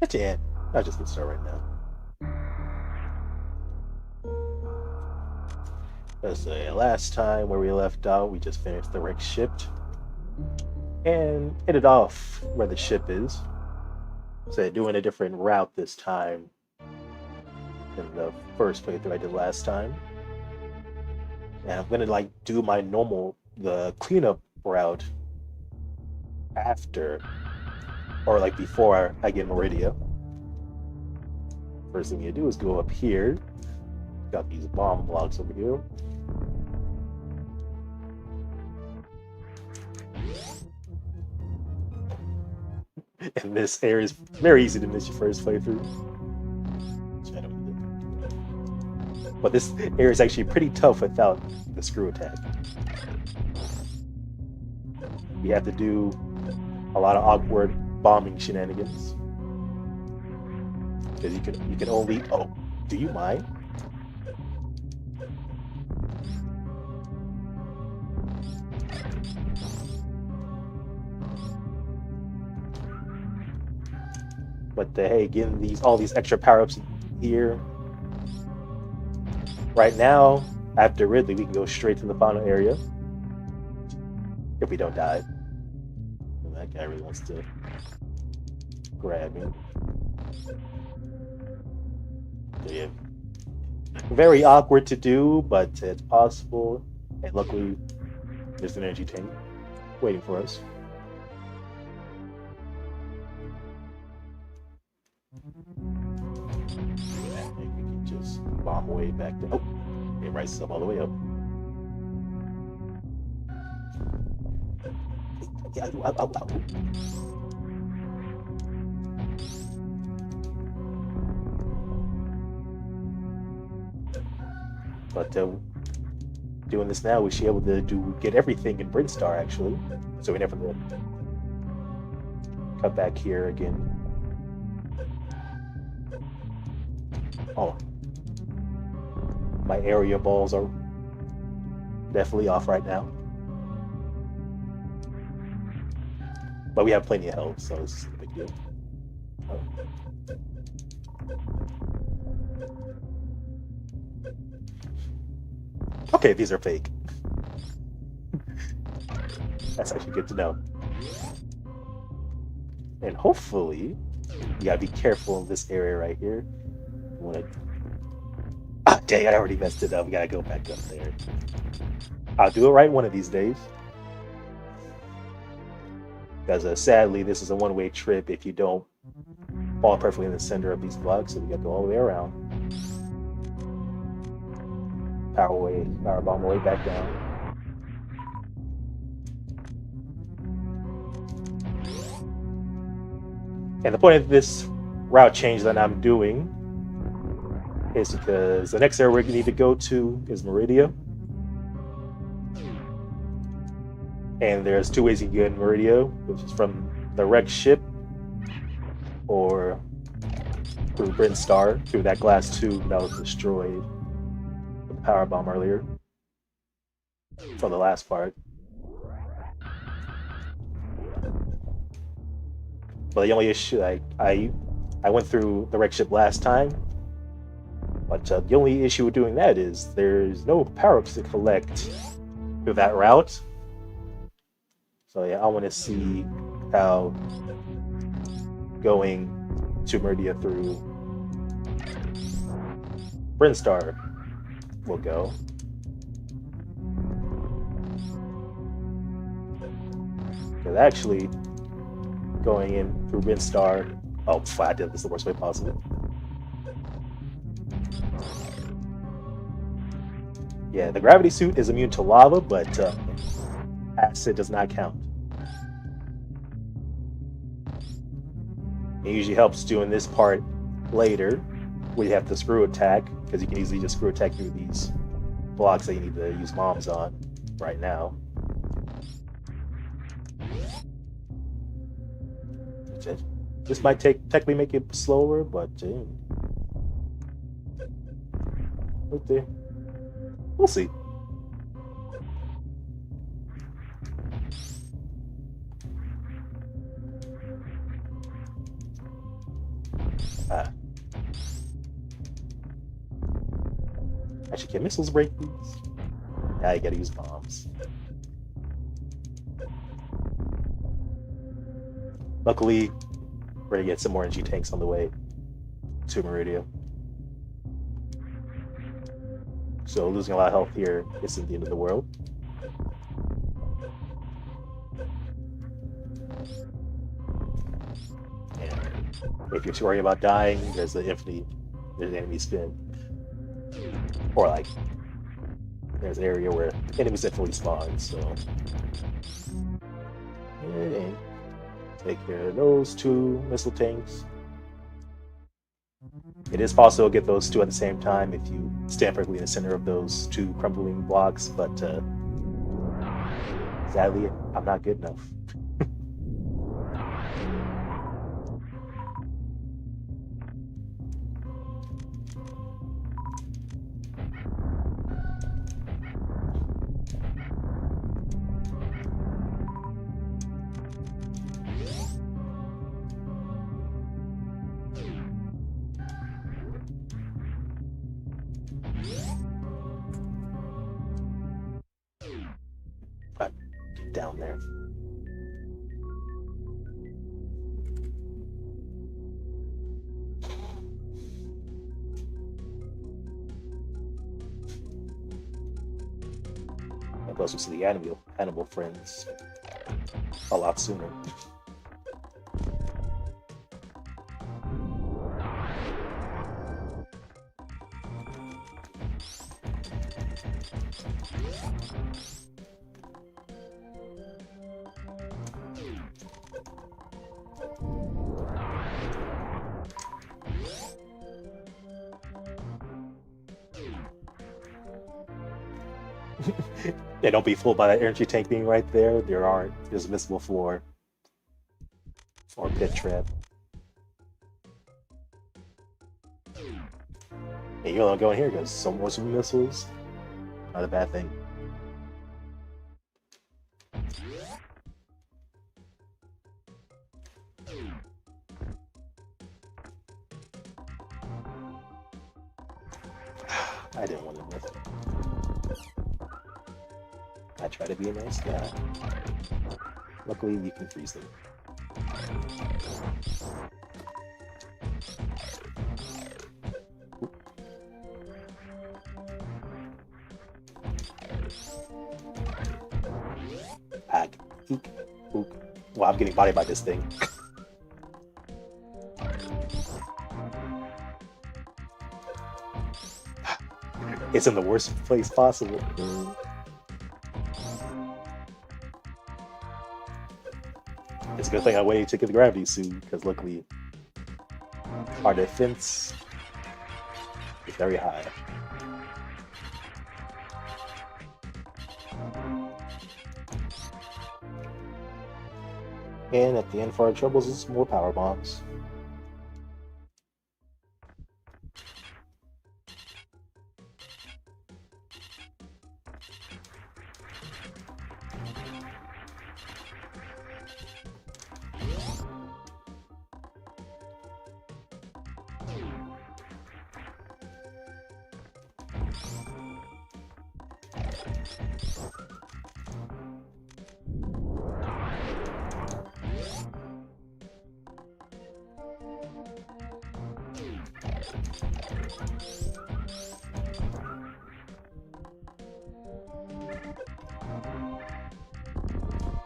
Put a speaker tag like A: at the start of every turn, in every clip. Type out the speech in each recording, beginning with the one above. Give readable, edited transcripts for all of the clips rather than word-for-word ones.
A: But yeah, I'll just get started right now. Let's say last time where we left out, we just finished the wreck ship and headed off where the ship is. So doing a different route this time than the first playthrough I did last time. And I'm gonna like do my normal the cleanup route after or like before I get Meridia. First thing you do is go up here. Got these bomb blocks over here. And this area is very easy to miss your first playthrough. But this area is actually pretty tough without the screw attack. You have to do a lot of awkward bombing shenanigans. Because you can only do you mind? But hey, getting all these extra power-ups here. Right now, after Ridley, we can go straight to the final area. If we don't die. And that guy really wants to grab me. So yeah. Very awkward to do, but it's possible. And luckily, there's an energy tank waiting for us. I think we can just bomb away back there. Oh, it rises up all the way up. Yeah, ow. But doing this now, we should be able to get everything in Brinstar actually, so we never cut back here again. Oh, my area balls are definitely off right now, but we have plenty of health, so it's a big deal. Oh. Okay, these are fake. That's actually good to know. And hopefully, you gotta be careful in this area right here. Dang, I already messed it up. We gotta go back up there. I'll do it right one of these days. Because sadly, this is a one-way trip if you don't fall perfectly in the center of these blocks, so we gotta go all the way around. Power bomb way back down. And the point of this route change that I'm doing is because the next area we need to go to is Meridia. And there's two ways you can get in Meridia, which is from the wrecked ship or through Brinstar, through that glass tube that was destroyed with the power bomb earlier from the last part. But the only issue, I went through the wrecked ship last time, but the only issue with doing that is there's no power-ups to collect through that route. So yeah, I want to see how going to Meridia through Brinstar will go. Because actually, going in through Brinstar, oh, I did this the worst way possible. Yeah, the gravity suit is immune to lava, but acid does not count. It usually helps doing this part later, where you have to screw attack, because you can easily just screw attack through these blocks that you need to use bombs on right now. This might technically make it slower, but okay, we'll see. Ah. Actually, can missiles break these? Yeah, you gotta use bombs. Luckily, we're gonna get some more energy tanks on the way to Meridia. So losing a lot of health here isn't the end of the world. And if you're too worried about dying, there's an enemy spin. Or like, there's an area where enemies definitely spawn, so. And take care of those two missile tanks. It is possible to get those two at the same time if you stand perfectly in the center of those two crumbling blocks, but sadly, I'm not good enough. Down there. And plus, we see the animal friends a lot sooner. Yeah, don't be fooled by that energy tank being right there. There's a missile floor or pit trap. And you don't go in here because some more super missiles. Not a bad thing. I didn't want to miss it. I try to be a nice guy. Luckily, you can freeze them. Pack. Eek. Ook. Well, I'm getting bodied by this thing. It's in the worst place possible. It's a good thing I waited to get the gravity suit, because luckily our defense is very high. And at the end for our troubles is more power bombs.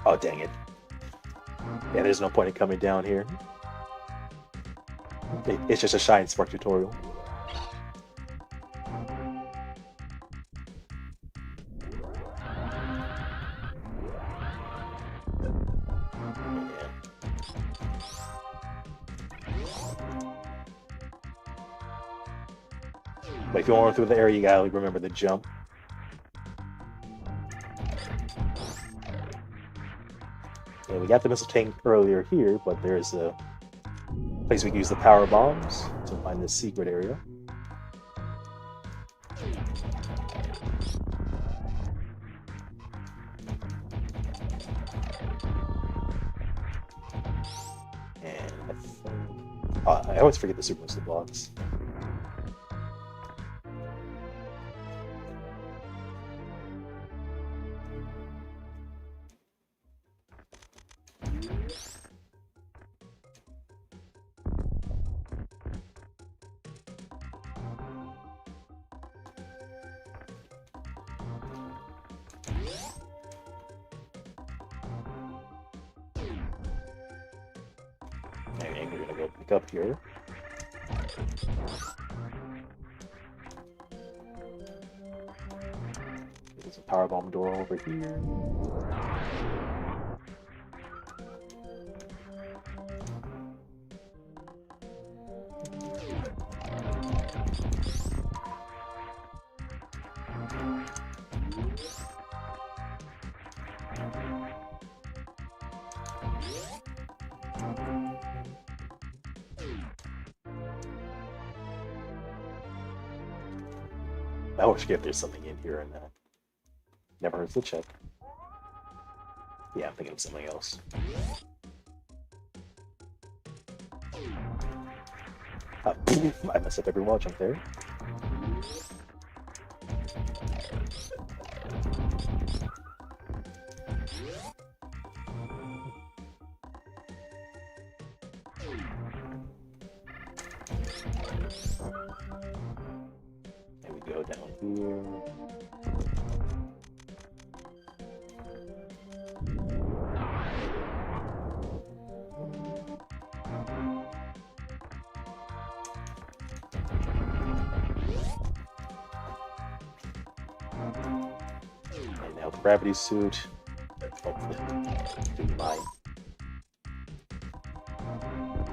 A: Oh, dang it. Yeah, there's no point in coming down here. It's just a Shine Spark tutorial. Yeah. But if you want to run through the area, you gotta remember the jump. Yeah, we got the missile tank earlier here, but there's a place we can use the power bombs to find this secret area. And I think I always forget the super missile blocks. And we're gonna go pick up here. There's a power bomb door over here. I always forget there's something in here, and never hurts to check. Yeah, I'm thinking of something else. I mess up every wall jump there. And we go down here. And now the gravity suit. Hopefully, do mine.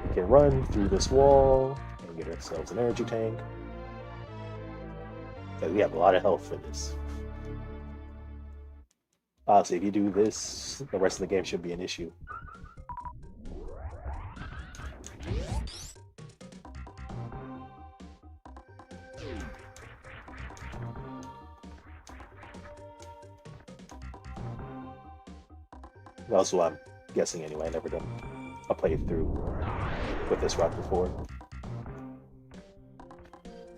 A: We can run through this wall and get ourselves an energy tank. Because we have a lot of health for this. Honestly, if you do this, the rest of the game should be an issue. That's what I'm guessing anyway. I never done a playthrough with this route before.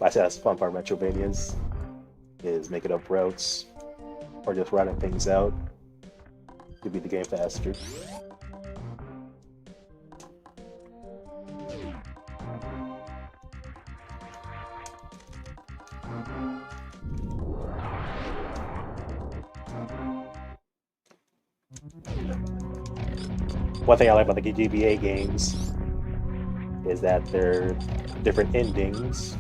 A: I say that's the fun part of Metrovanias, is making up routes or just routing things out to beat the game faster. One thing I like about the GBA games is that they're different endings,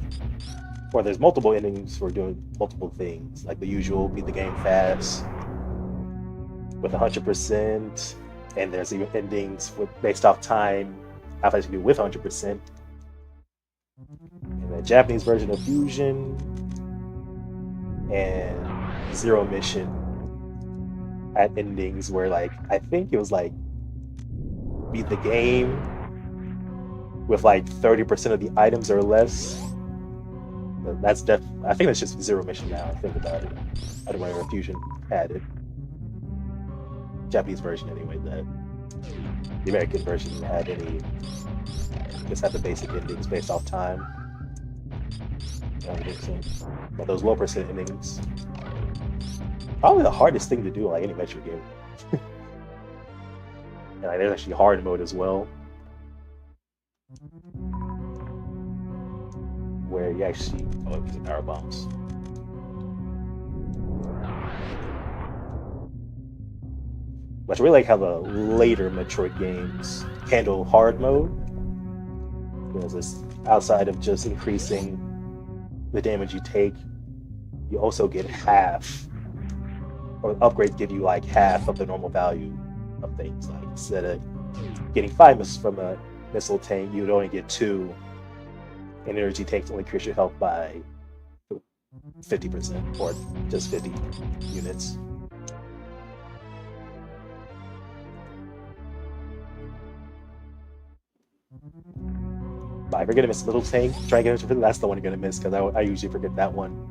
A: or there's multiple endings for doing multiple things. Like the usual, beat the game fast with 100%, and there's even endings based off time, how fast you do with 100%. And the Japanese version of Fusion and Zero Mission had endings where, like, I think it was like beat the game with like 30% of the items or less. That's I think that's just Zero Mission now. I think about it. I don't remember if Fusion had it. Japanese version anyway. That the American version had any. Just had the basic endings based off time. But those low percent endings, probably the hardest thing to do like any Metro game. And like, there's actually hard mode as well, where you actually these are power bombs. But I really like how the later Metroid games handle hard mode, because it's outside of just increasing the damage you take, you also get half, or upgrades give you like half of the normal value of things. Like instead of getting 5 missiles from a missile tank, you would only get 2. And energy tanks only increase your health by 50%, or just 50 units. But if you're gonna miss a little tank, try to get into it. That's the one you're gonna miss, because I usually forget that one.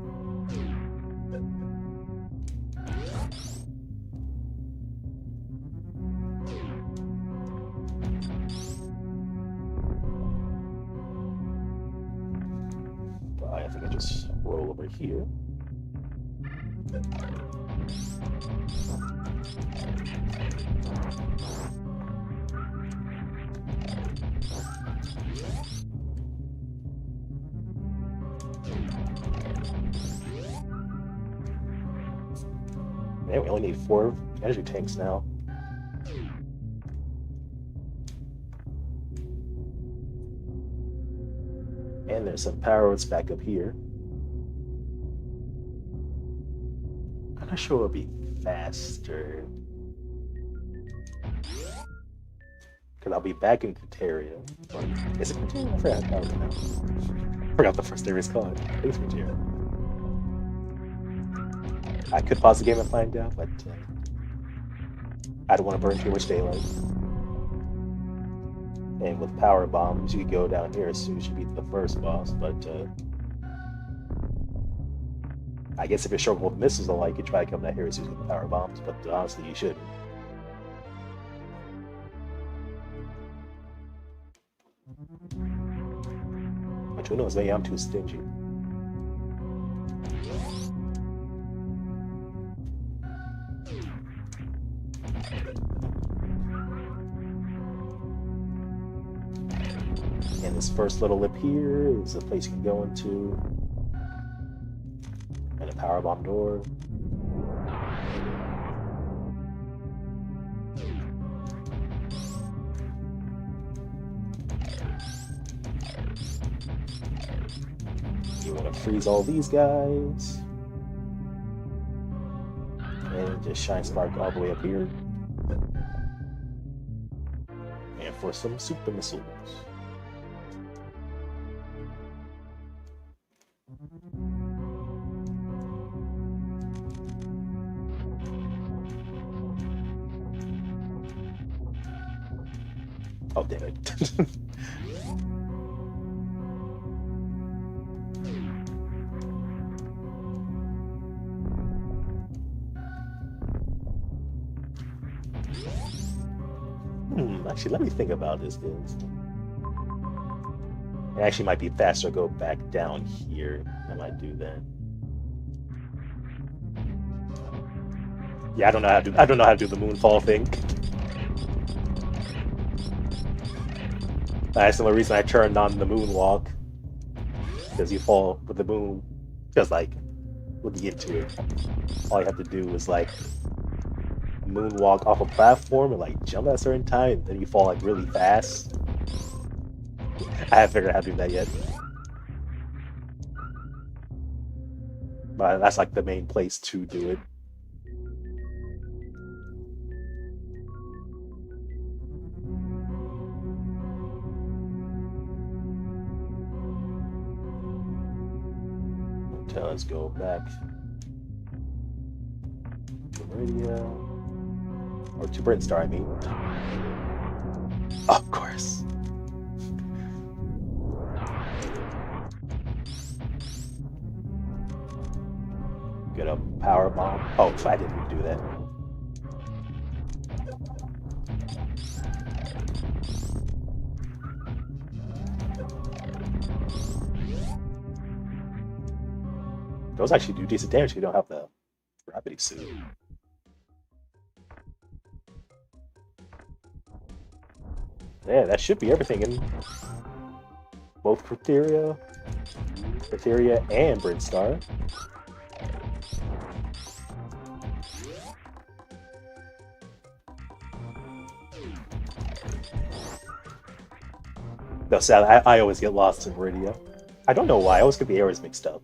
A: if I can just roll over here. Man, we only need 4 energy tanks now. And there's some power roads back up here. I'm not sure it'll be faster. Because I'll be back in Criteria. Is it Criteria? I forgot the first area is called. I think it's Criteria. I could pause the game and find out, but I don't want to burn too much daylight. And with power bombs, you could go down here as soon as you beat the first boss, but I guess if you're struggling with missiles, though, you could try to come down here as soon as you get the power bombs, but honestly, you shouldn't. But who knows, maybe I'm too stingy. And this first little lip here is a place you can go into. And a power bomb door. You want to freeze all these guys. And just shine spark all the way up here. And for some super missiles. Oh, damn it. Actually, let me think about this, guys. It actually might be faster to go back down here. I might do that. Yeah, I don't know how to do the moonfall thing. That's the only reason I turned on the moonwalk. Because you fall with the moon. Just like, when you get to it, all you have to do is like moonwalk off a platform and like jump at a certain time, and then you fall like really fast. I haven't figured out how to do that yet. But that's like the main place to do it. So let's go back to radio. Or to Brinstar, I mean. Of course. Get a power bomb. Oh, I didn't do that. Those actually do decent damage if you don't have the gravity suit. Yeah, that should be everything in both Criteria and Brinstar. No, sadly, I always get lost in Meridia. I don't know why, I always get the areas mixed up.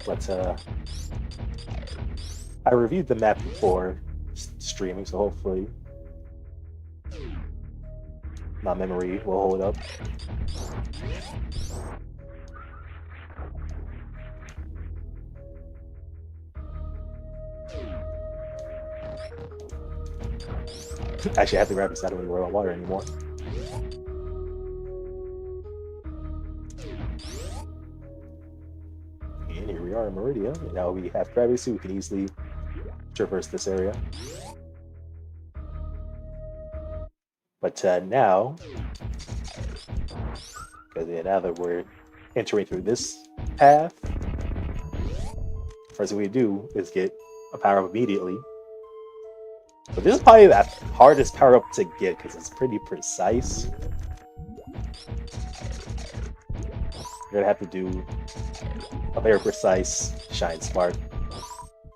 A: But I reviewed the map before streaming, so hopefully my memory will hold up. Actually, I have the graphics. I don't even worry about water anymore. And here we are in Meridia. And now we have gravity, so we can easily traverse this area. But now, because now that we're entering through this path, first thing we do is get a power up immediately. But this is probably the hardest power up to get because it's pretty precise. You're gonna have to do a very precise Shine Spark,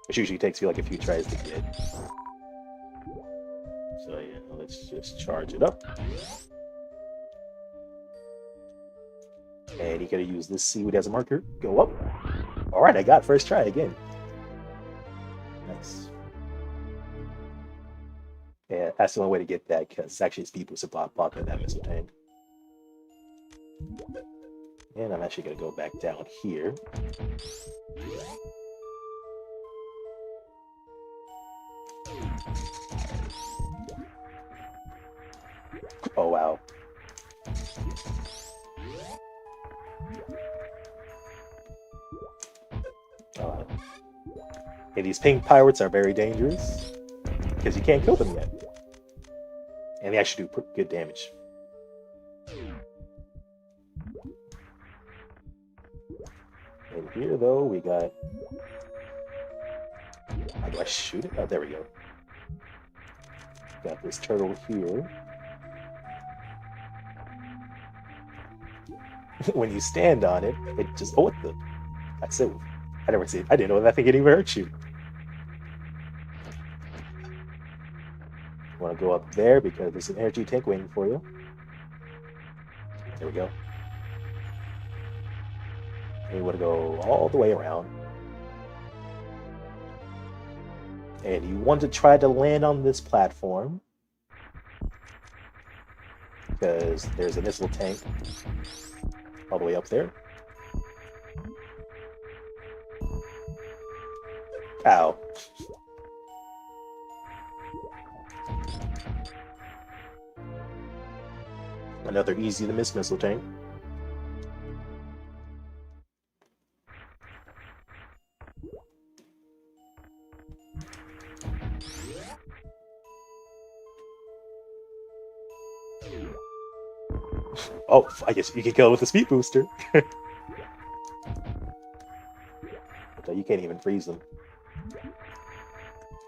A: which usually takes you like a few tries to get. So yeah, let's just charge it up. And you gotta use this seaweed as a marker. Go up. Alright, I got first try again. Nice. Yeah, that's the only way to get that, because actually speed boosts are blocking that missile tank. And I'm actually gonna go back down here. Oh wow. And these pink pirates are very dangerous because you can't kill them yet. And they actually do good damage. And here though, we got... How do I shoot it? Oh, there we go. Got this turtle here. When you stand on it, it just... Oh, what the... That's it. I never see it. I didn't know that thing could even hurt you. Want to go up there because there's an energy tank waiting for you. There we go. And you want to go all the way around. And you want to try to land on this platform because there's a missile tank all the way up there. Ow. Another easy to miss missile tank. Oh, I guess you can kill it with a speed booster. But you can't even freeze them.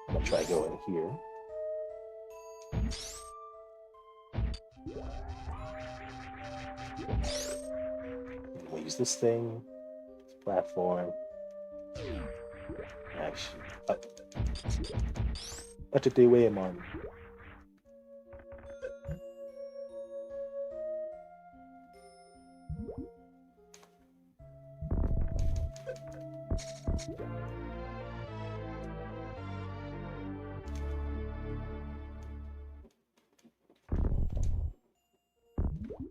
A: I'm gonna try to go in here. We'll use this thing, this platform. Actually, what did they weigh him on?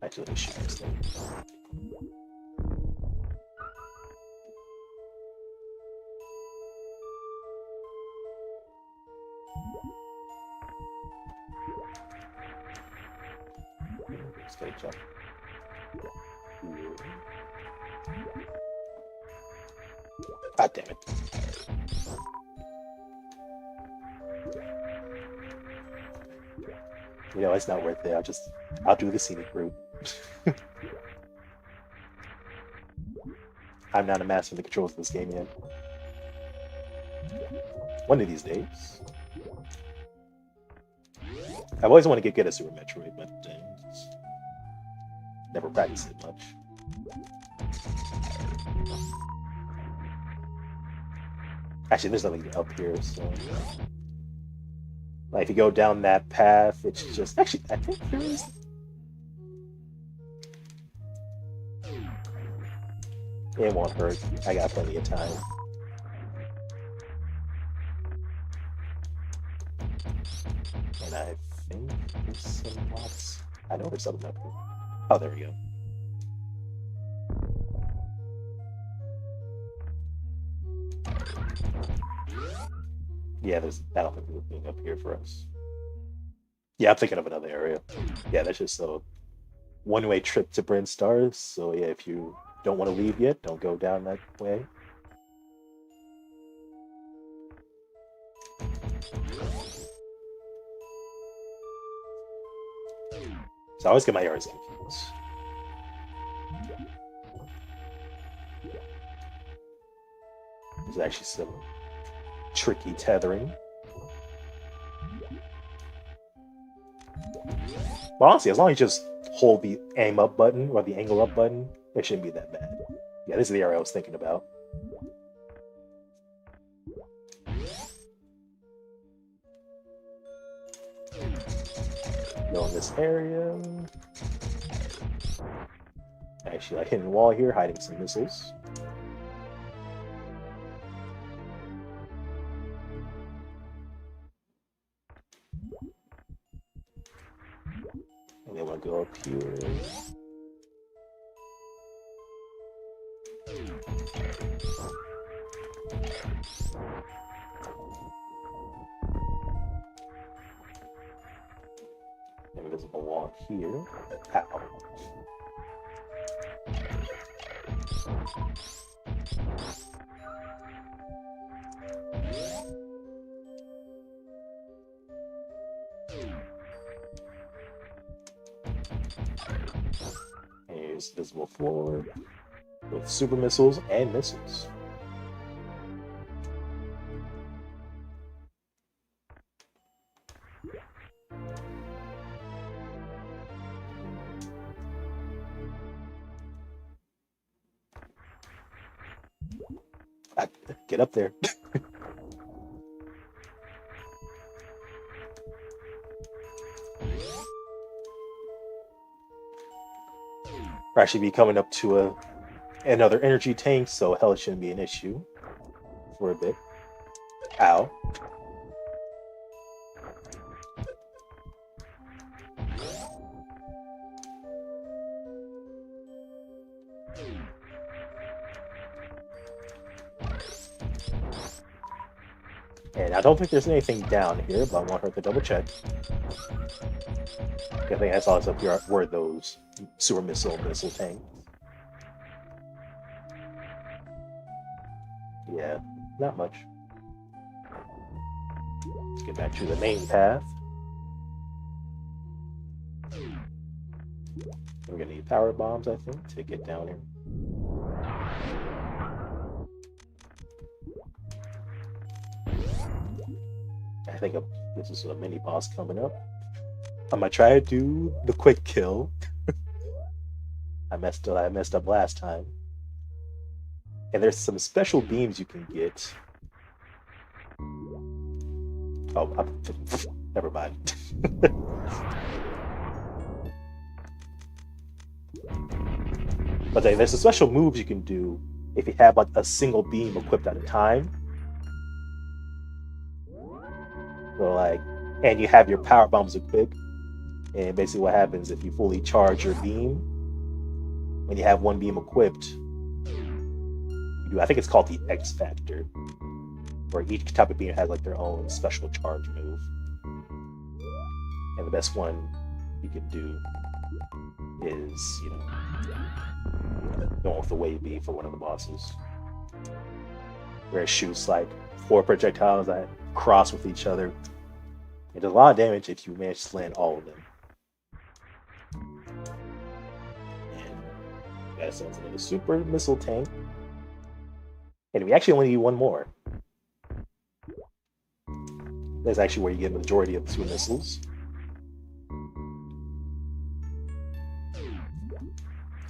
A: Actually, let me shoot this thing. Just gotta jump. Ah, damn it. You know, it's not worth it. I'll do the scenic route. I'm not a master of the controls of this game yet. One of these days. I've always wanted to get good at Super Metroid, but never practiced it much. Actually, there's nothing up here, so... Like, if you go down that path, it's just... Actually, I think there is... It won't hurt. I got plenty of time. And I think there's some lots... I know there's something up here. Oh, there we go. Yeah, I don't think there's anything up here for us. Yeah, I'm thinking of another area. Yeah, that's just a one-way trip to Bryn Stars. So yeah, if you don't want to leave yet, don't go down that way. So I always get my arrows confused. There's actually some tricky tethering. But honestly, as long as you just hold the aim up button or the angle up button, it shouldn't be that bad. Yeah, this is the area I was thinking about. Go in this area. Actually, like hitting the wall here, hiding some missiles. And then we'll go up here. Invisible wall here. Ow. Here's visible floor with super missiles and missiles. Get up there. We're actually be coming up to another energy tank, so hell shouldn't be an issue for a bit. Ow. And I don't think there's anything down here, but I want her to double check. I think I saw this up here were those super missile tanks. Yeah, not much. Let's get back to the main path. We're gonna need power bombs, I think, to get down here. I think this is a mini boss coming up. I'm gonna try to do the quick kill. I messed up last time. And there's some special beams you can get. Oh, never mind. But there's some special moves you can do if you have like a single beam equipped at a time. So like, and you have your power bombs equipped. And basically what happens if you fully charge your beam, when you have one beam equipped, you do, I think it's called the X Factor, where each type of beam has like their own special charge move. And the best one you can do is, you know, going with the wave beam for one of the bosses. Where it shoots like 4 projectiles that cross with each other. It does a lot of damage if you manage to land all of them. And that sends another super missile tank. And we actually only need one more. That's actually where you get the majority of the super missiles.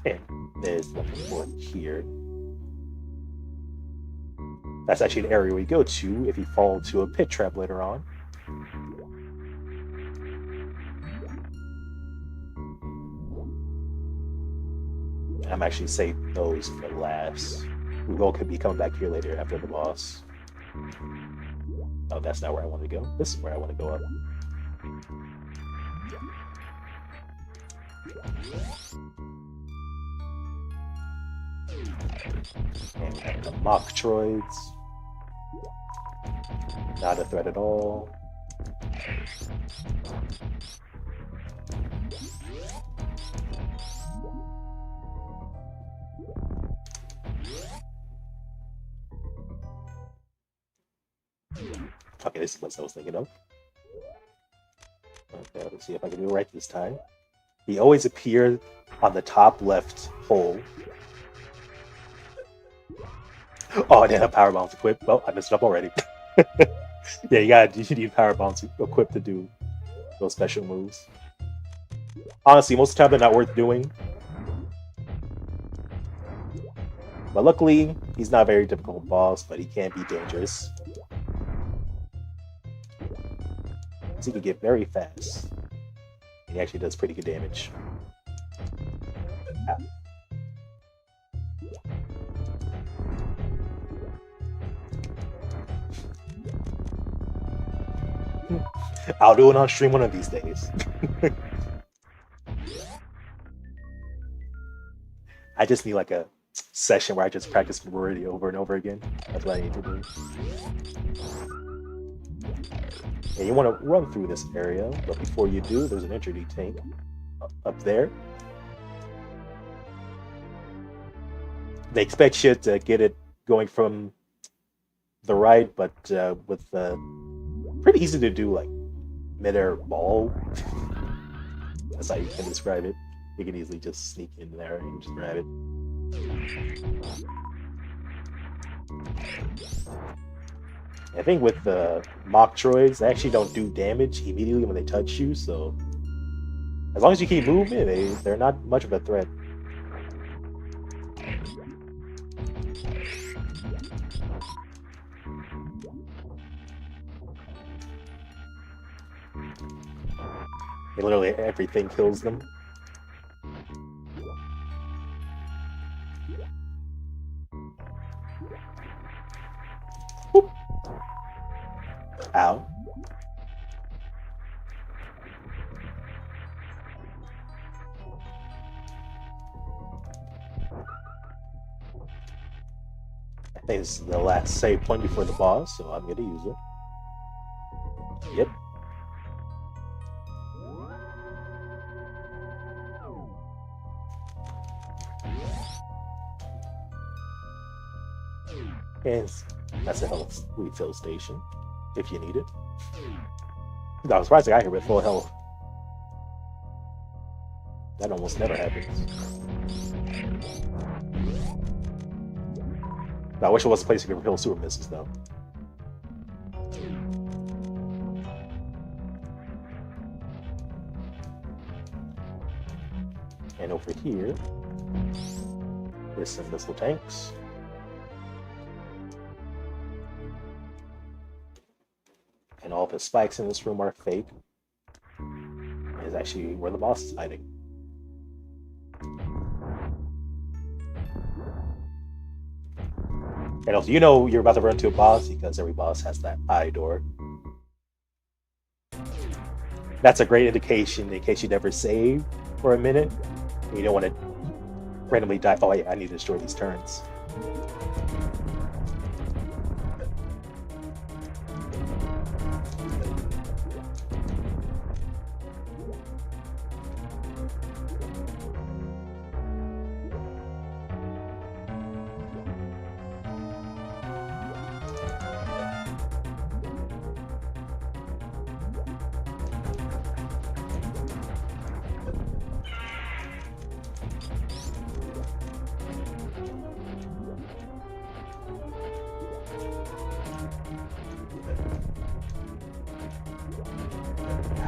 A: And there's nothing more here. That's actually an area we go to if you fall into a pit trap later on. I'm actually saving those for last. We all could be coming back here later after the boss. Oh, that's not where I want to go. This is where I want to go up. And we have the mock droids. Not a threat at all. Okay, this is what I was thinking of. Okay, let's see if I can do it right this time. He always appears on the top left hole. Oh, I didn't have power bounce equipped. Well, I messed it up already. Yeah, you need power bounce equipped to do those special moves. Honestly, most of the time they're not worth doing. But luckily, he's not a very difficult boss, but he can be dangerous. He can get very fast. He actually does pretty good damage. Ah. I'll do it on stream one of these days. I just need like a session where I just practice Metroid over and over again. That's what I need to do. And you want to run through this area, but before you do, there's an entry tank up there. They expect you to get it going from the right, but with pretty easy to do, like mid-air ball. That's how you can describe it. You can easily just sneak in there and just grab it. I think with the mock droids, they actually don't do damage immediately when they touch you, so as long as you keep moving, they're not much of a threat. Literally everything kills them. Whoop. Ow. I think this is the last save point before the boss, so I'm gonna use it. Yep. And that's a health refill station, if you need it. I was surprised I got here with full health. That almost never happens. I wish it was a place you could refill super missiles, though. And over here, there's some missile tanks. And all the spikes in this room are fake. It's actually where the boss is hiding. And also, you know you're about to run into a boss because every boss has that eye door. That's a great indication in case you never save for a minute. And you don't want to randomly die. Oh, yeah, I need to destroy these turns.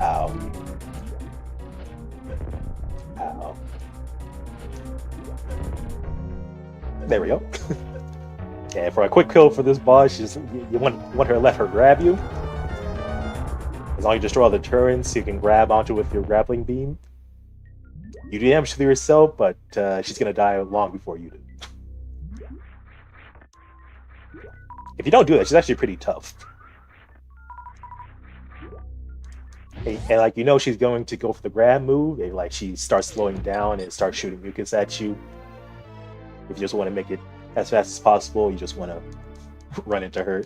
A: Ow. Ow. There we go. And for a quick kill for this boss, you want her to let her grab you. As long as you destroy all the turrets, you can grab onto with your grappling beam. You do damage to yourself, but she's gonna die long before you do. If you don't do that, she's actually pretty tough. And like, you know, she's going to go for the grab move, and like she starts slowing down and starts shooting mucus at you. If you just want to make it as fast as possible, you just want to run into her.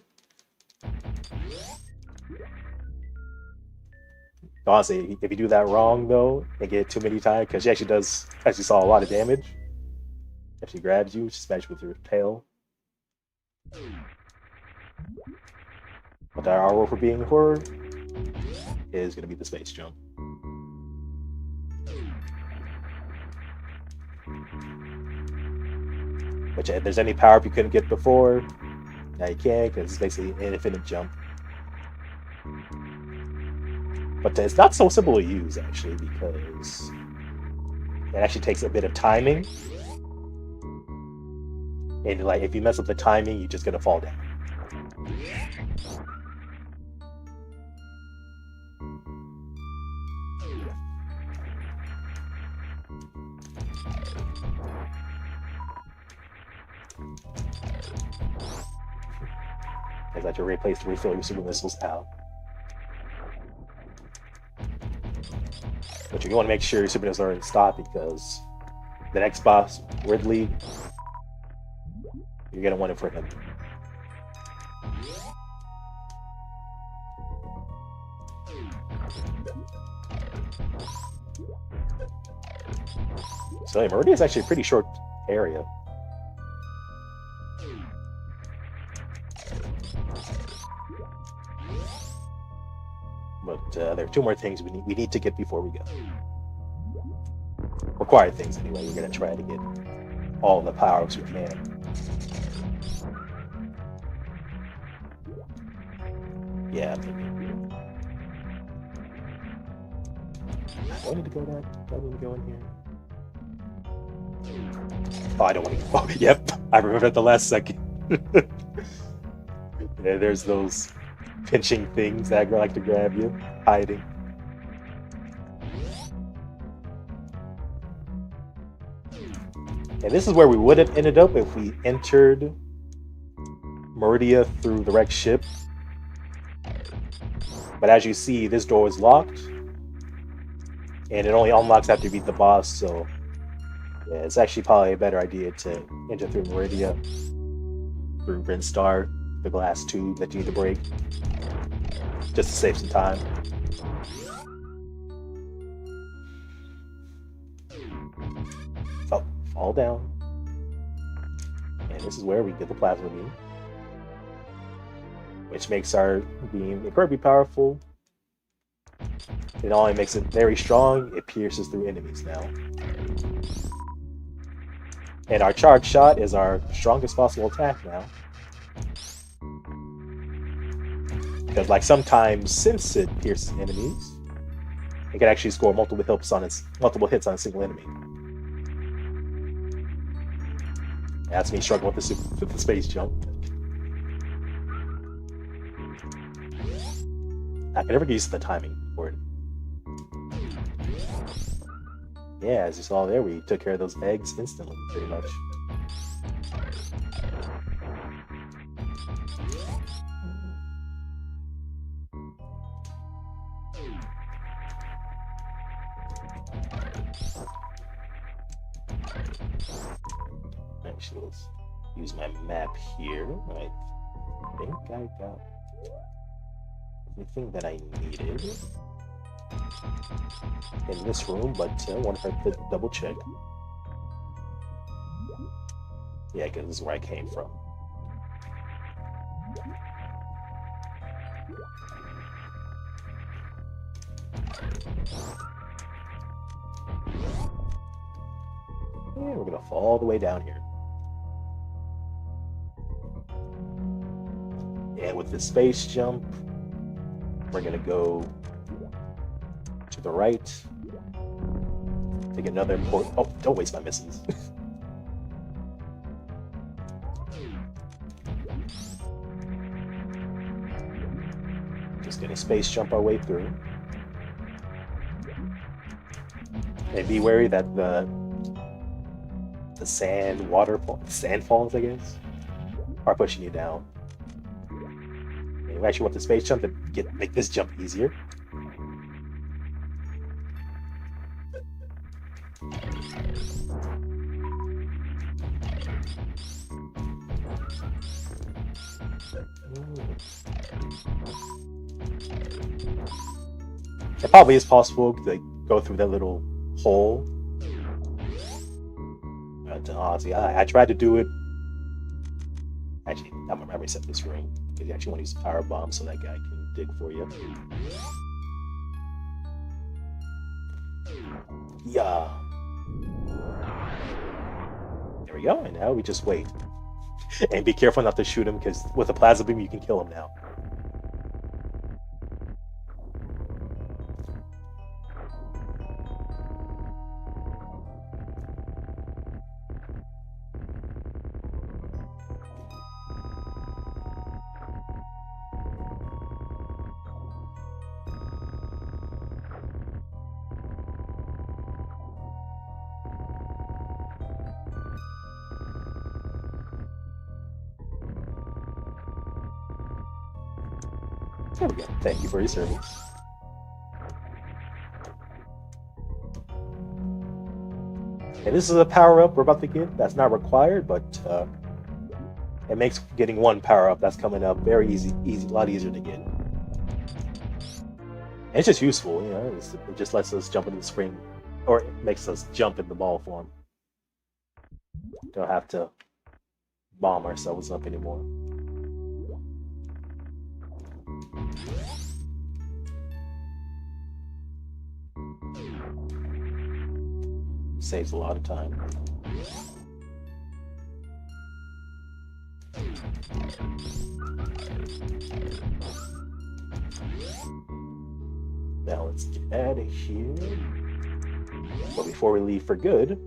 A: Honestly, if you do that wrong though, and get it too many times, because she actually does, as you saw, a lot of damage. If she grabs you, she smashes with her tail. But our role for being horror is going to be the space jump. Which, if there's any power up you couldn't get before, now you can, because it's basically an infinite jump. But it's not so simple to use, actually, because it actually takes a bit of timing. And like, if you mess up the timing, you're just gonna fall down. It's like your place to refill your super missiles out. But you want to make sure your super missiles are in stock, because the next boss, Ridley, you're gonna want it for him. So Meridian is actually a pretty short area. But there are two more things we need to get before we go. Required things anyway. We're gonna try to get all the power-ups we can. Yeah, maybe. Do I need to go that? Do I need to go in here? Oh, I don't want to. Oh, yep. I remember at the last second. Yeah, there's those pinching things that like to grab you, hiding. And this is where we would have ended up if we entered Meridia through the wrecked ship. But as you see, this door is locked. And it only unlocks after you beat the boss, so yeah, it's actually probably a better idea to enter through Meridia, through Brinstar, the glass tube that you need to break, just to save some time. Oh, fall down. And this is where we get the plasma beam, which makes our beam incredibly powerful. It not only makes it very strong, it pierces through enemies now. And our charge shot is our strongest possible attack now. Because like sometimes, since it pierces enemies, it can actually score multiple hits on a single enemy. That's me struggling with the space jump. I can never get used to the timing for it. Yeah, as you saw there, we took care of those eggs instantly, pretty much. Actually, let's use my map here. I think I got everything that I needed in this room, but I want to double check. Yeah, because this is where I came from. And we're gonna fall all the way down here. And with the space jump, we're gonna go to the right. Take another important. Oh, don't waste my missiles. Just gonna space jump our way through. And be wary that the sand falls, I guess, are pushing you down. And we actually want the space jump to make this jump easier. It probably is possible to go through that little hole. But honestly, I tried to do it. Actually, I'm gonna reset this room. Because you actually want to use power bomb so that guy can dig for you. Yeah. There we go. And now we just wait. And be careful not to shoot him, because with a plasma beam you can kill him now. There we go. Thank you for your service. And this is a power-up we're about to get. That's not required, but it makes getting one power-up that's coming up very easy, a lot easier to get. And it's just useful, you know. It just lets us jump into the spring, or it makes us jump in the ball form. Don't have to bomb ourselves up anymore. Saves a lot of time. Now let's get out of here. But before we leave for good,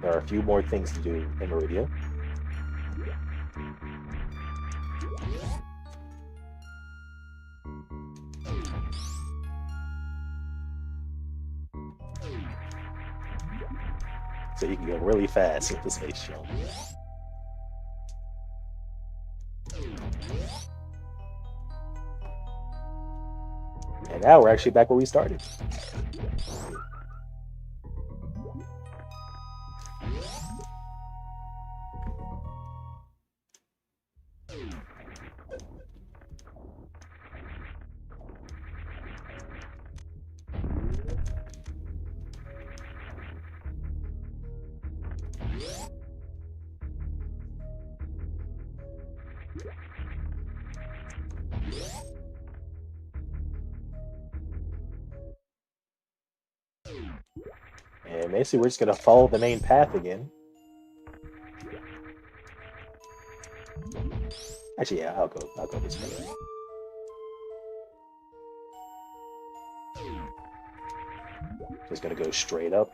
A: there are a few more things to do in Meridia. So you can go really fast with the space jump. And now we're actually back where we started. And basically we're just gonna follow the main path again. Actually, yeah, I'll go this way. Just gonna go straight up.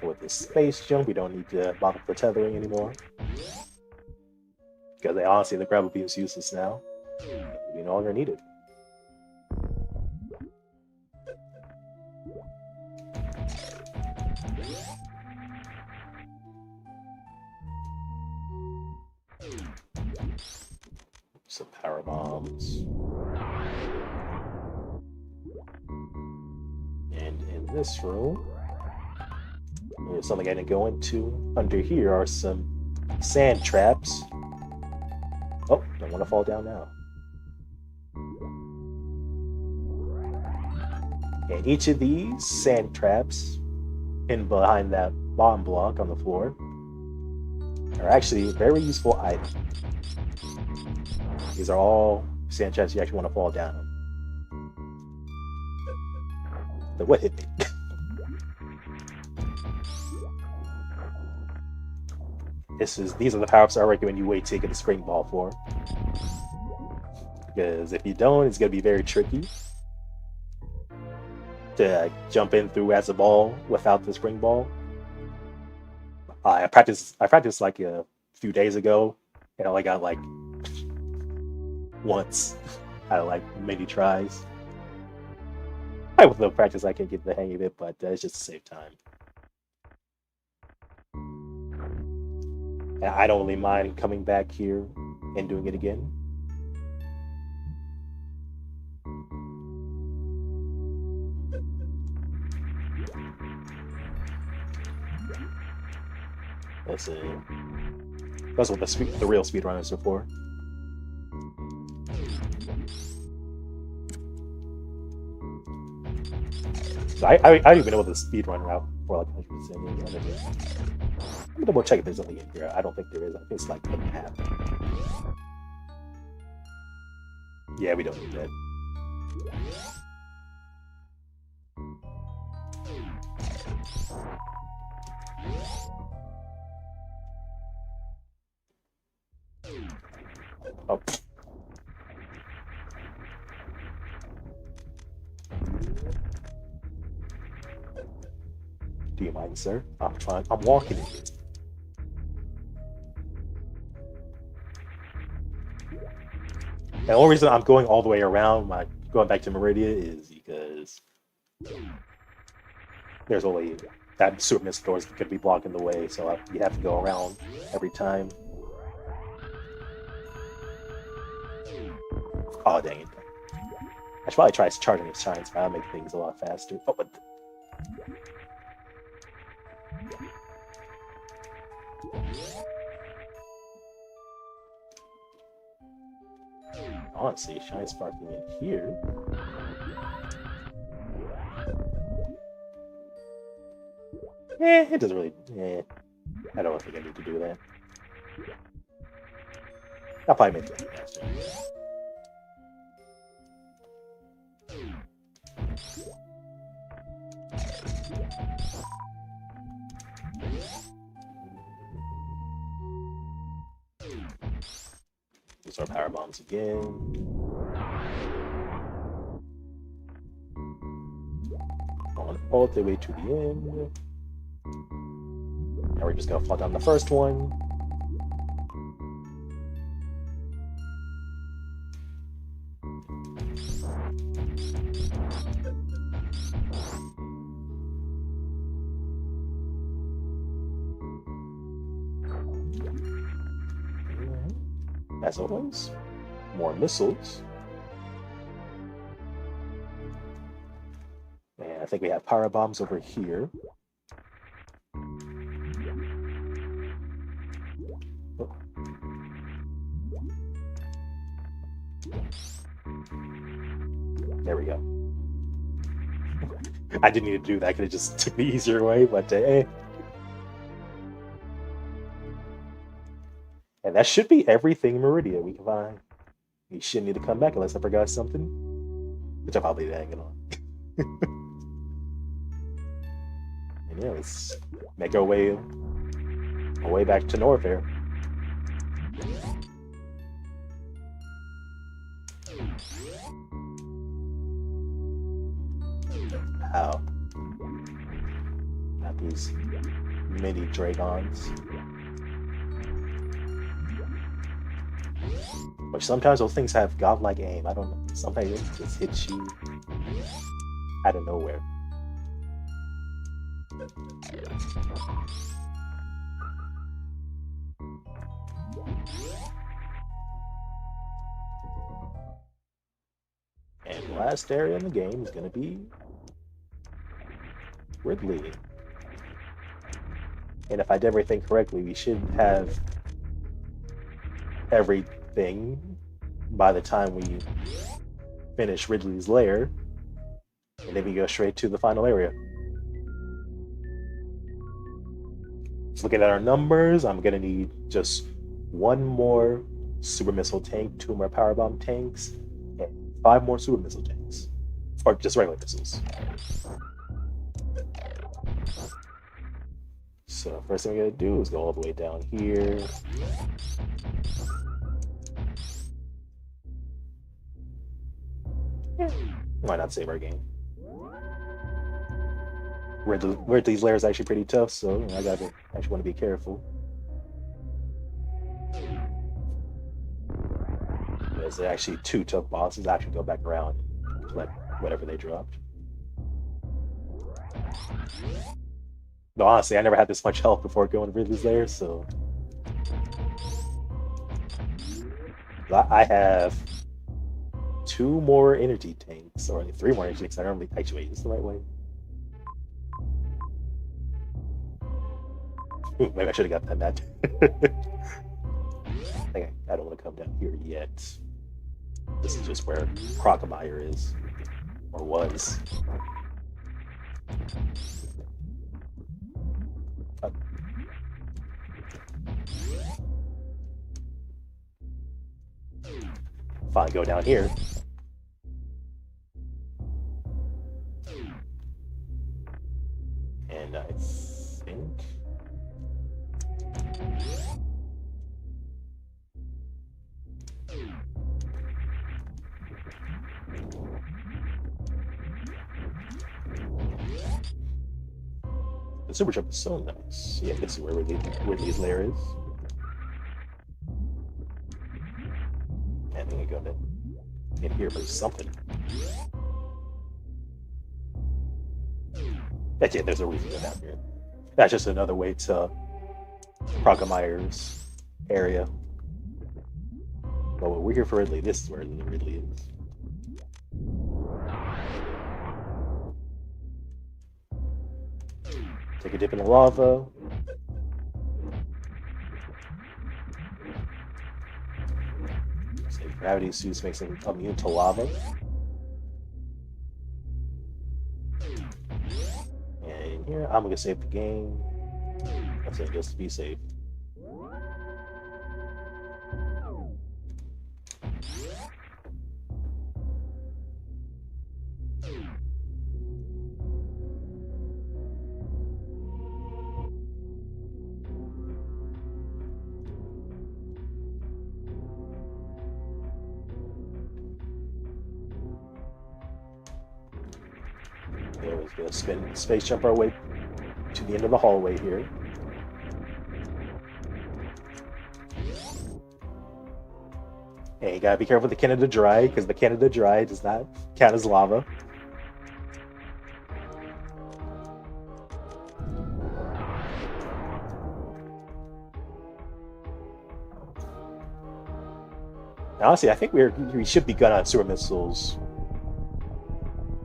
A: With the space jump, we don't need to bother the tethering anymore. Because honestly, the grapple beam is useless now. We no longer need it. Some power bombs. And in this room, there's something I didn't go into. Under here are some sand traps. Oh, don't want to fall down now. And each of these sand traps in behind that bomb block on the floor are actually a very useful items. These are all sand traps you actually want to fall down on. So what hit me? These are the power-ups I recommend you wait to get the spring ball for. Because if you don't, it's going to be very tricky to jump in through as a ball without the spring ball. I practiced like a few days ago, and I only got like once out of like many tries. With no practice, I can get the hang of it, but it's just to save time. And I don't really mind coming back here and doing it again. Let's see. That's what the real speedrunners are for. I don't even know what the speedrun route for like 100% is. I'm gonna double check if there's something in here. I don't think there is. I think it's like the map. Yeah, we don't need that. Oh. Do you mind, sir? I'm walking in here. And the only reason I'm going all the way around, going back to Meridia, is because there's only that Super Mist door is going to be blocking the way, so you have to go around every time. Oh, dang it. I should probably try charging his shines, but that'll make things a lot faster. Oh, but... Honestly, shine sparking in here. It doesn't really... I don't think I need to do that. I'll probably make it faster. Use our power bombs again. On all the way to the end. Now we're just gonna fall down the first one. As always, more missiles. And I think we have power bombs over here. Oh. There we go. I didn't need to do that. I could have just took the easier way, but hey. And that should be everything Meridia we can find. You shouldn't need to come back unless I forgot something. Which I probably did hanging on. And yeah, let's make our way back to Norfair. Wow. Got these mini dragons. Which sometimes those things have godlike aim. I don't know. Sometimes it just hits you out of nowhere. And the last area in the game is going to be Ridley. And if I did everything correctly, we should have everything by the time we finish Ridley's lair, and then we go straight to the final area. Looking at our numbers, I'm gonna need just one more super missile tank, 2 more power bomb tanks, and 5 more super missile tanks, or just regular missiles. So first thing we're gonna do is go all the way down here. Yeah, why not save our game? Ridley's lair is actually pretty tough, so I actually want to be careful. There's actually 2 tough bosses. I actually go back around and collect whatever they dropped. No, honestly, I never had this much health before going to Ridley's lair, so I have 2 more energy tanks, or 3 more energy tanks. I don't really actually wait, is this the right way? Ooh, maybe I should have got that. I don't want to come down here yet. This is just where Crocomire is, or was. Fine, go down here. And I think... the Super Jump is so nice. Yeah, this is where Ridley's lair is. I think I go in here for something. Yeah, there's a reason to go down here. That's just another way to Crocamire's area. But we're here for Ridley. This is where Ridley is. Take a dip in the lava. Gravity suits makes him immune to lava. And in here, I'm gonna save the game. That's it, just to be safe. There was gonna space jump our way to the end of the hallway here. And you gotta be careful with the Canada Dry, because the Canada Dry does not count as lava. Now, honestly, I think we should be good on super missiles.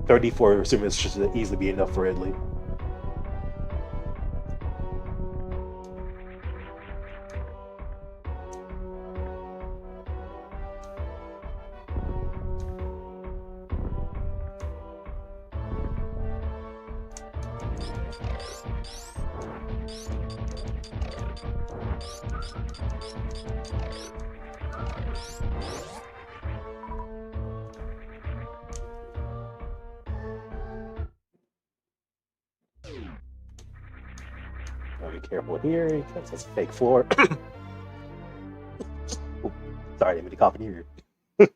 A: 34 super missiles should easily be enough for Ridley. Be careful here, because that's a fake floor. Oh, sorry, I didn't mean to cough in here. I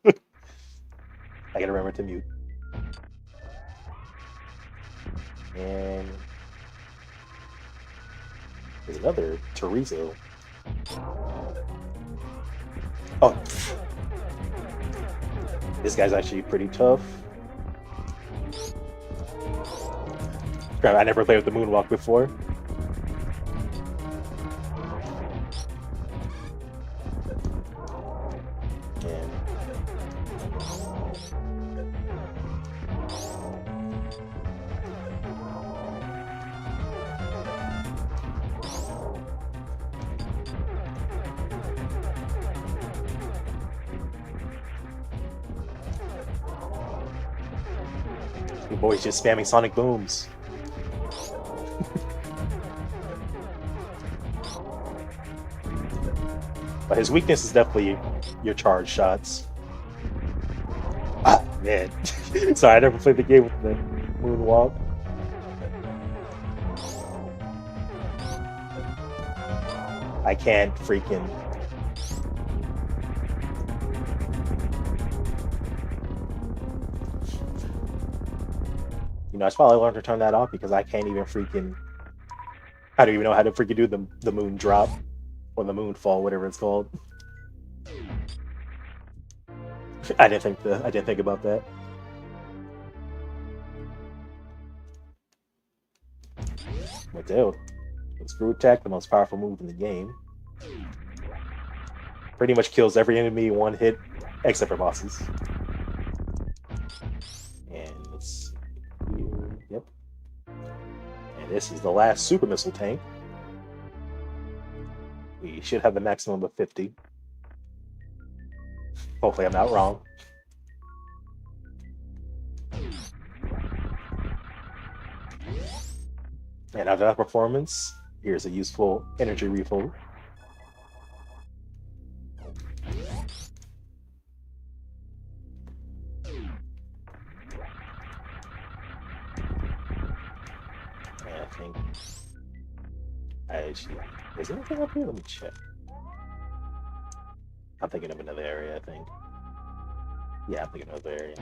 A: gotta remember to mute. And there's another Chorizo. Oh, this guy's actually pretty tough. I never played with the Moonwalk before. Your boy's just spamming sonic booms. But his weakness is definitely your charge shots. Ah, man. Sorry, I never played the game with the Moonwalk. I can't freaking... You know, I should probably learn to turn that off because I can't even freaking... I don't even know how to freaking do the moon drop. Or the moon fall, whatever it's called. I didn't think about that. But dude, Screw Attack, the most powerful move in the game. Pretty much kills every enemy in one hit, except for bosses. And let's see here. Yep. And this is the last super missile tank. We should have the maximum of 50. Hopefully I'm not wrong. And after that performance, here's a useful energy refill. And I think is there anything up here? Let me check. I'm thinking of another area, I think. Yeah, I'm thinking of another area.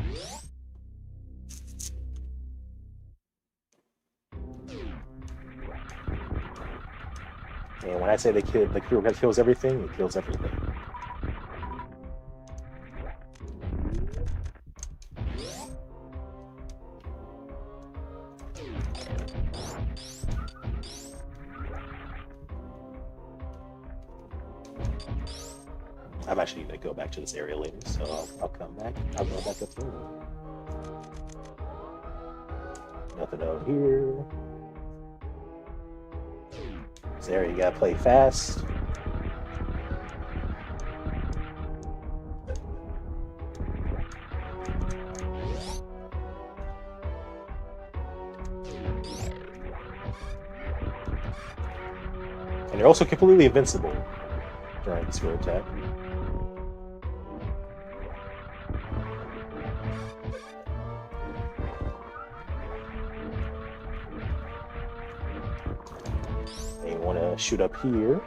A: And when I say the crew kills everything, it kills everything. I'm actually going to go back to this area later, so I'll come back. I'll go back up here. Nothing over here. This area you gotta play fast. And you're also completely invincible during the screw attack. And you want to shoot up here.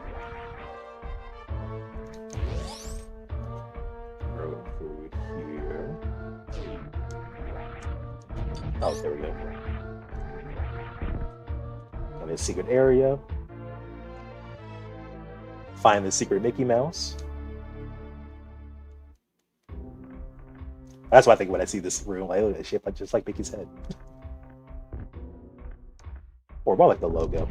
A: Throw food here. Oh, there we go. And this secret area. Find the secret Mickey Mouse. That's what I think when I see this room. Like, look at that shit, just like Mickey's head. Or more like the logo.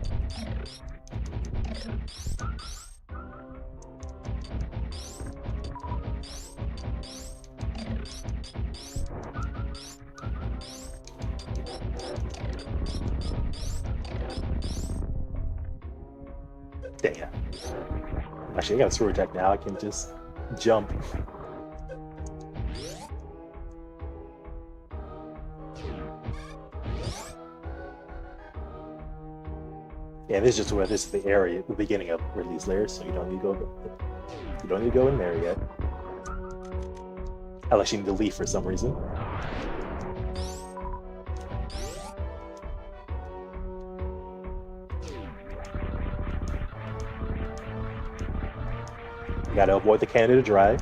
A: Damn. Actually, I got a screw attack now. I can just jump. Yeah, this is just where this is the area, the beginning of where these layers, so you don't need to go in there yet. Unless you need to leave for some reason. You gotta avoid the Canada Dry.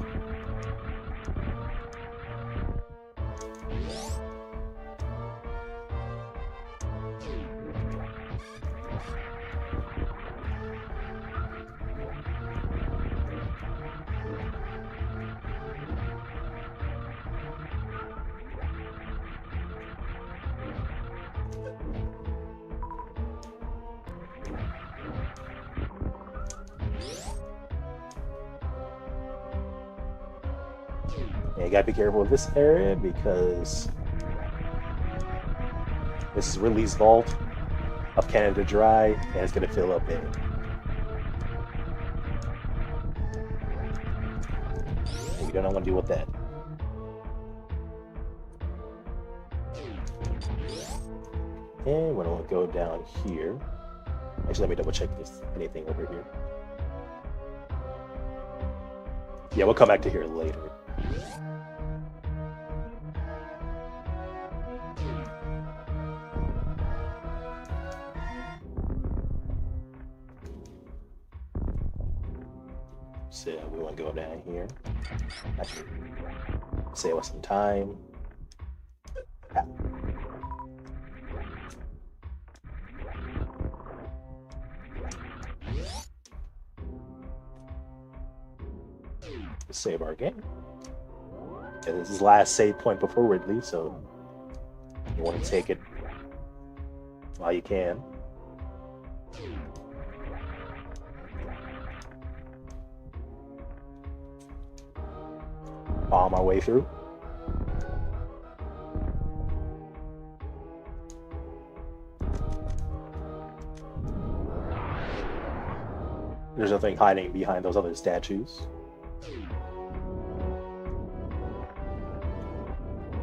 A: And you gotta be careful with this area because this is Ridley's vault of Canada Dry, and it's gonna fill up in. And we don't want to deal with that. And we're gonna go down here. Actually, let me double check if there's anything over here. Yeah, we'll come back to here later. So we want to go down here. Actually, save us some time. Ah. Save our game. Yeah, this is the last save point before Ridley, so you want to take it while you can. On my way through. There's nothing hiding behind those other statues.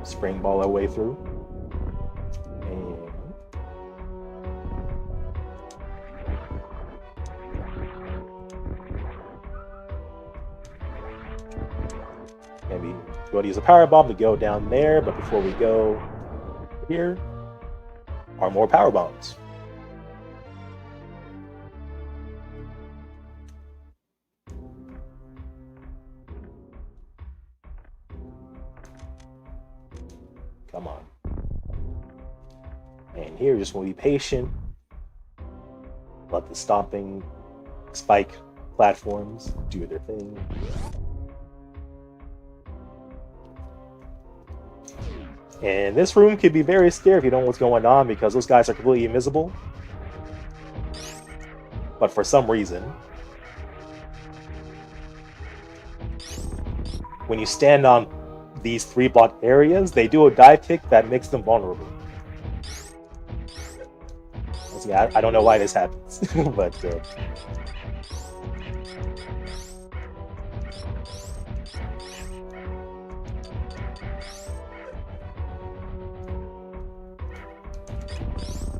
A: spring ball our way through. And maybe we're going to use a power bomb to go down there, but before we go here are more power bombs. Come on. And here, just want to be patient. Let the stomping spike platforms do their thing. And this room could be very scary if you don't know what's going on, because those guys are completely invisible. But for some reason, when you stand on these 3 block areas, they do a dive kick that makes them vulnerable. Yeah, I don't know why this happens, but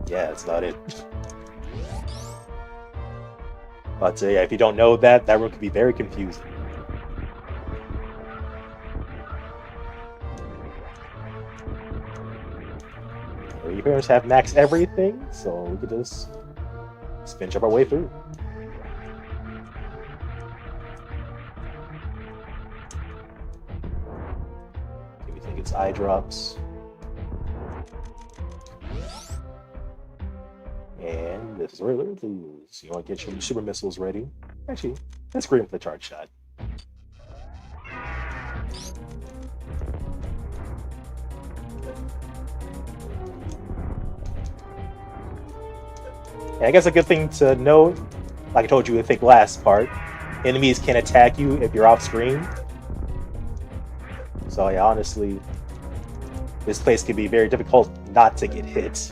A: yeah, that's about it. But yeah, if you don't know that room could be very confusing. Your parents have max everything, so we could just spin up our way through. Okay, we think it's eye drops. And this is where we lose. You want to get your super missiles ready. Actually, let's scream for the charge shot. And I guess a good thing to note, like I told you, I think last part, enemies can attack you if you're off screen. So yeah, honestly, this place can be very difficult not to get hit.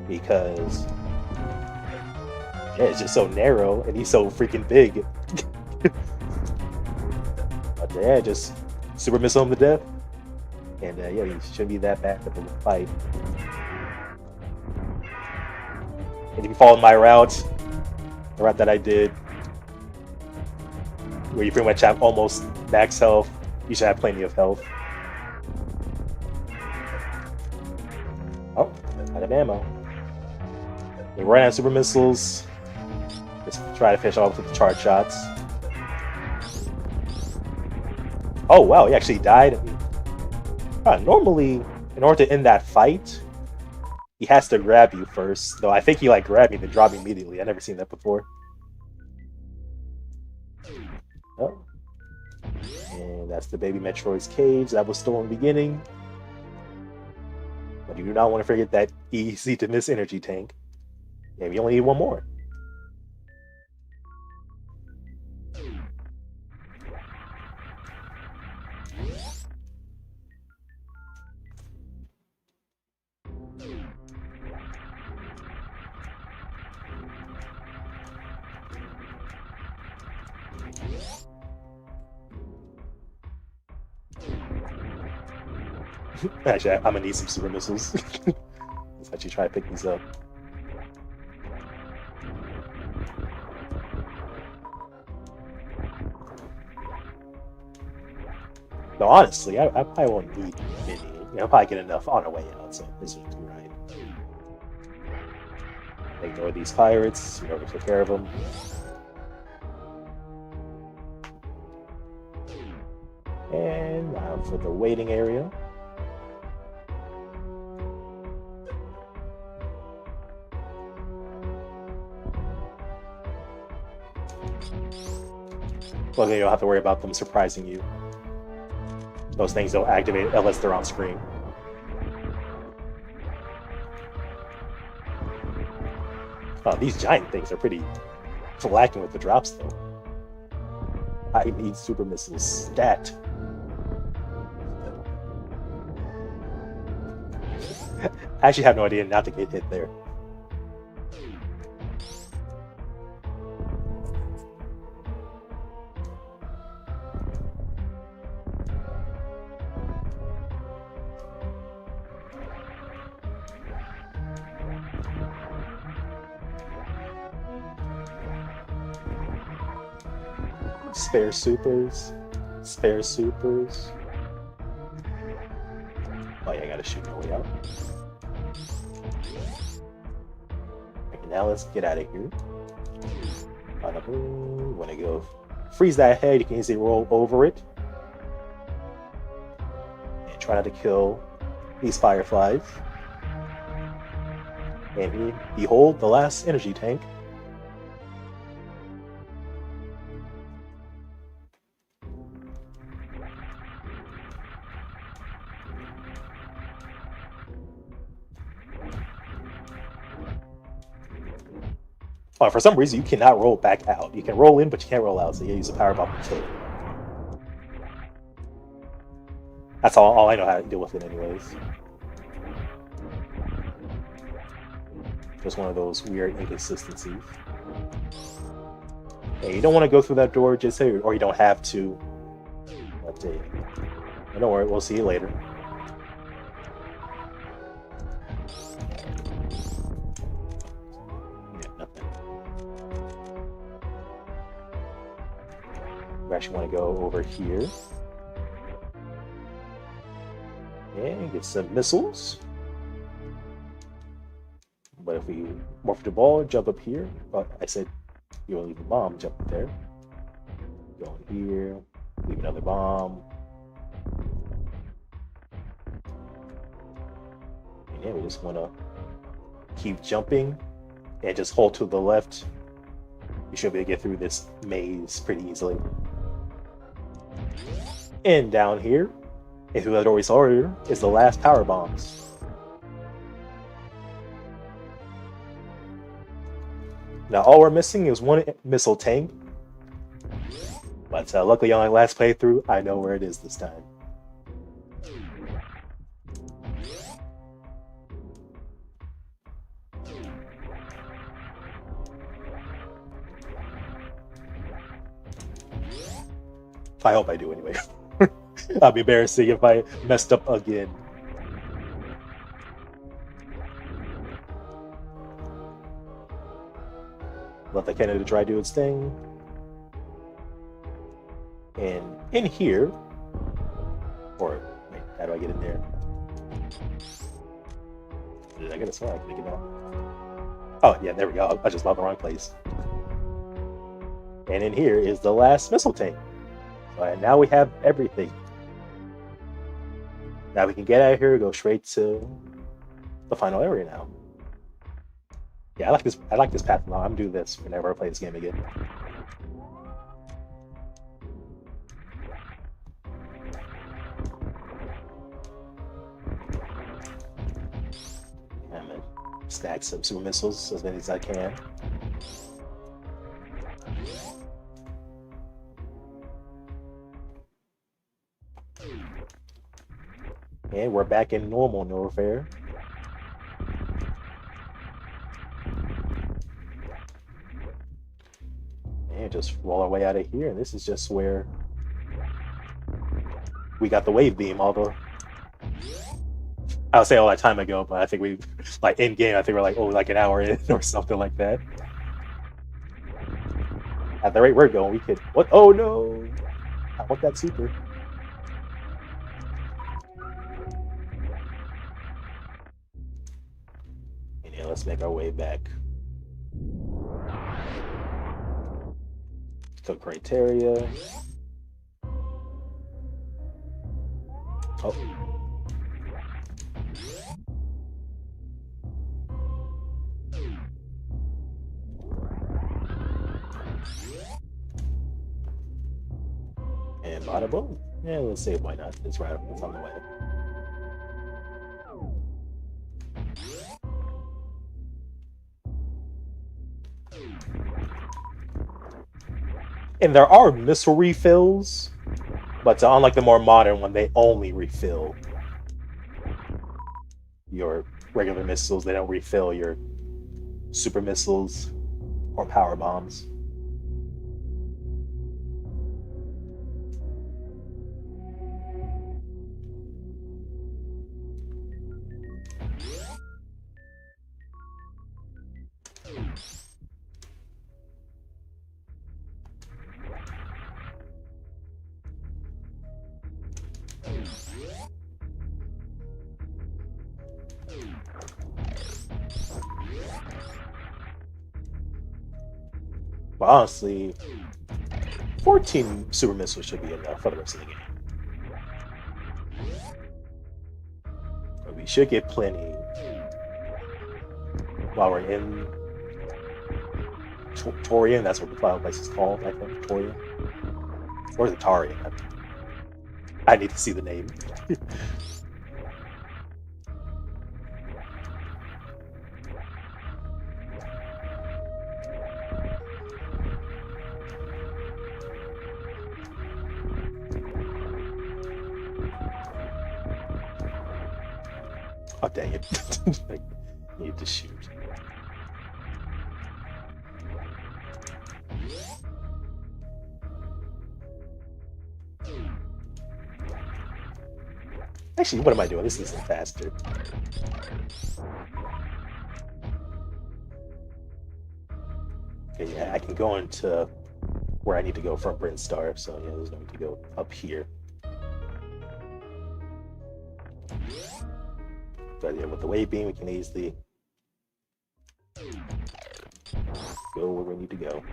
A: Because yeah, it's just so narrow and he's so freaking big. But yeah, just super missile him to death. And yeah, he shouldn't be that bad of a fight. And if you follow my route, the route that I did, where you pretty much have almost max health, you should have plenty of health. Oh, out of ammo. You run out of super missiles. Just try to finish off with the charge shots. Oh wow, he actually died. Normally, in order to end that fight, he has to grab you first. Though I think he like grabbed me then dropped me immediately. I've never seen that before. Oh. And that's the baby Metroid's cage that was stolen in the beginning. But you do not want to forget that easy to miss energy tank. Yeah, we only need one more. Actually, I'm gonna need some super missiles. Let's actually try to pick these up. No, honestly, I probably won't need many. I'll probably get enough on our way out, so this will be right. Ignore these pirates, we already took care of them. And now for the waiting area. Well, you don't have to worry about them surprising you. Those things don't activate unless they're on screen. Oh, these giant things are pretty lacking with the drops, though. I need super missiles stat. I actually have no idea not to get hit there. Spare supers. Spare supers. Oh yeah, I gotta shoot my way out. Okay, now let's get out of here. Wanna go freeze that head, you can easily roll over it. And try not to kill these fireflies. And behold the last energy tank. Oh, for some reason, you cannot roll back out. You can roll in, but you can't roll out, so you use a power bomb to kill it. That's all I know how to deal with it anyways. Just one of those weird inconsistencies. Hey, you don't want to go through that door, just say, or you don't have to. But don't worry, we'll see you later. We actually want to go over here and get some missiles. But if we morph the ball, jump up here. But I said you will leave a bomb, jump up there. Go in here, leave another bomb. And then we just want to keep jumping and just hold to the left. You should be able to get through this maze pretty easily. And down here, if you had always saw earlier, is the last power bombs. Now all we're missing is one missile tank, but luckily on my last playthrough, I know where it is this time. I hope I do anyway. I'll be embarrassing if I messed up again. Let the Canada try to do its thing. And in here, or wait, how do I get in there? Did I get a sword? I can make it now. Oh yeah, there we go. I just found the wrong place. And in here is the last missile tank. And now we have everything. Now we can get out of here, go straight to the final area now. Yeah, I like this path now. I'm doing this whenever I play this game again. I'm gonna stack some super missiles as many as I can. And we're back in normal warfare. And just roll our way out of here. And this is just where we got the wave beam. Although I would say all that time ago, but I think we like in game. I think we're like like an hour in or something like that. At the rate we're going, we could. What? Oh no! I want that super. Let's make our way back to criteria. Oh. And bada boom. Yeah, let's see why not. It's right. It's on the way. And there are missile refills, but unlike the more modern one, they only refill your regular missiles. They don't refill your super missiles or power bombs. But honestly, 14 super missiles should be enough for the rest of the game. But we should get plenty while we're in Torian. That's what the final place is called, I think. Torian. Or is it Tarian? I need to see the name. Oh, dang it. I need to shoot. Actually, what am I doing? This isn't faster. Okay, yeah, I can go into where I need to go from Brinstar, so yeah, there's no need to go up here. But yeah, with the wave beam, we can easily go where we need to go.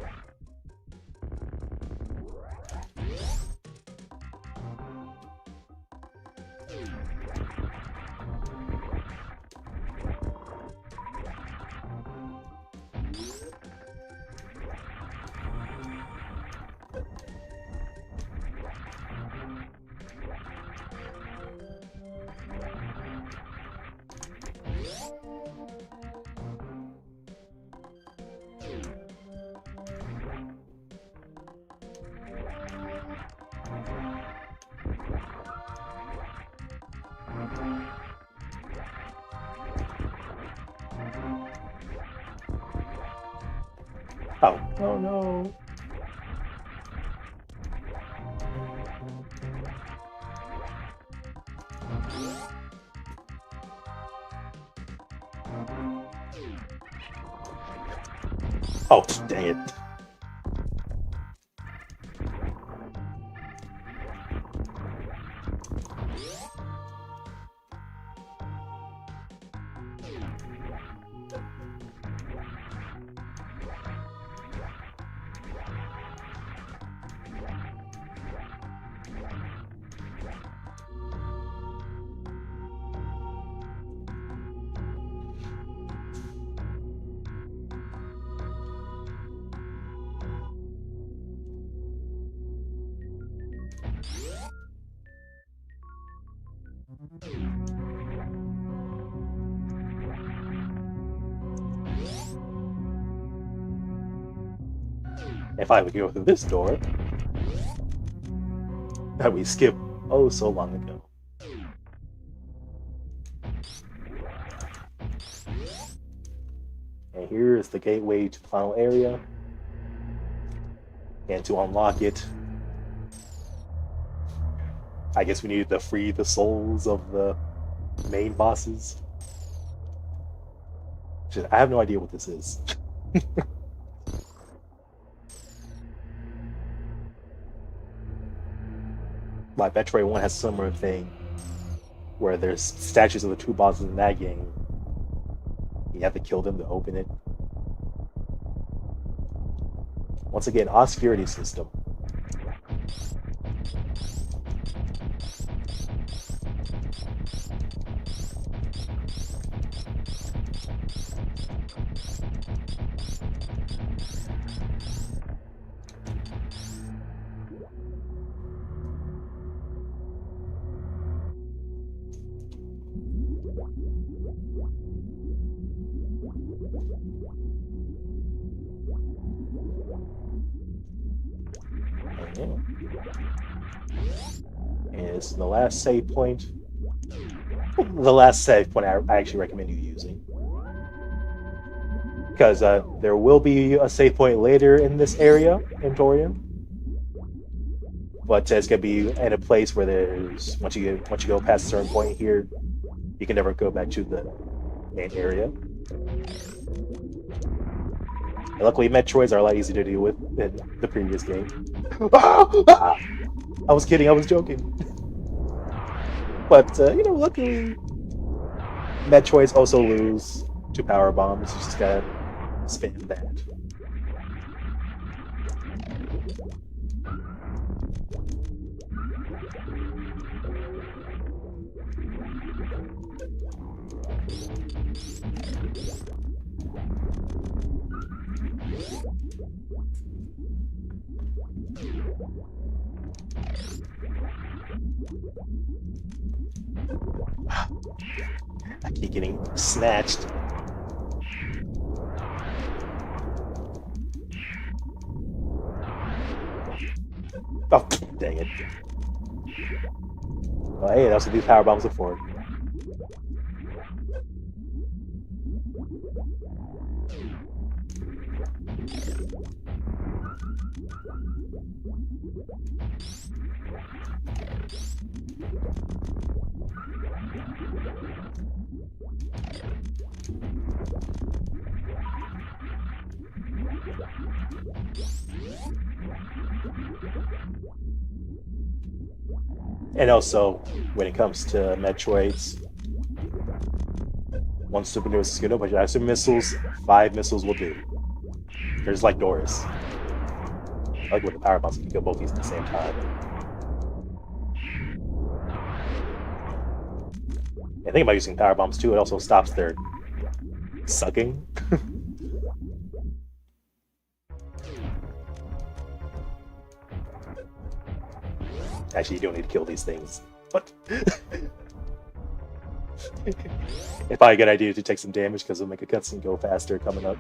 A: Oh, oh no. Oh, dang it. If I would go through this door that we skipped oh so long ago. And here is the gateway to the final area. And to unlock it, I guess we needed to free the souls of the main bosses. I have no idea what this is. Like Metroid 1 has a similar thing where there's statues of the two bosses in that game. You have to kill them to open it. Once again, obscurity system. And it's the last save point. The last save point I actually recommend you using. Because there will be a save point later in this area, in Torium. But it's going to be in a place where there's, once you go past a certain point here, you can never go back to the main area. And luckily, Metroids are a lot easier to deal with than the previous game. I was kidding, I was joking. But luckily, Metroids also lose to power bombs. You just gotta spam that. I keep getting snatched. Oh, dang it. Oh, hey, that's what these power bombs are for. And also, when it comes to Metroids, one super newest is good, but you have some missiles, 5 missiles will do. There's like doors. I like with the power bombs, you can kill both these at the same time. I think about using power bombs too, it also stops their sucking. Actually, you don't need to kill these things. What? It's probably a good idea to take some damage because it'll make a cutscene go faster coming up.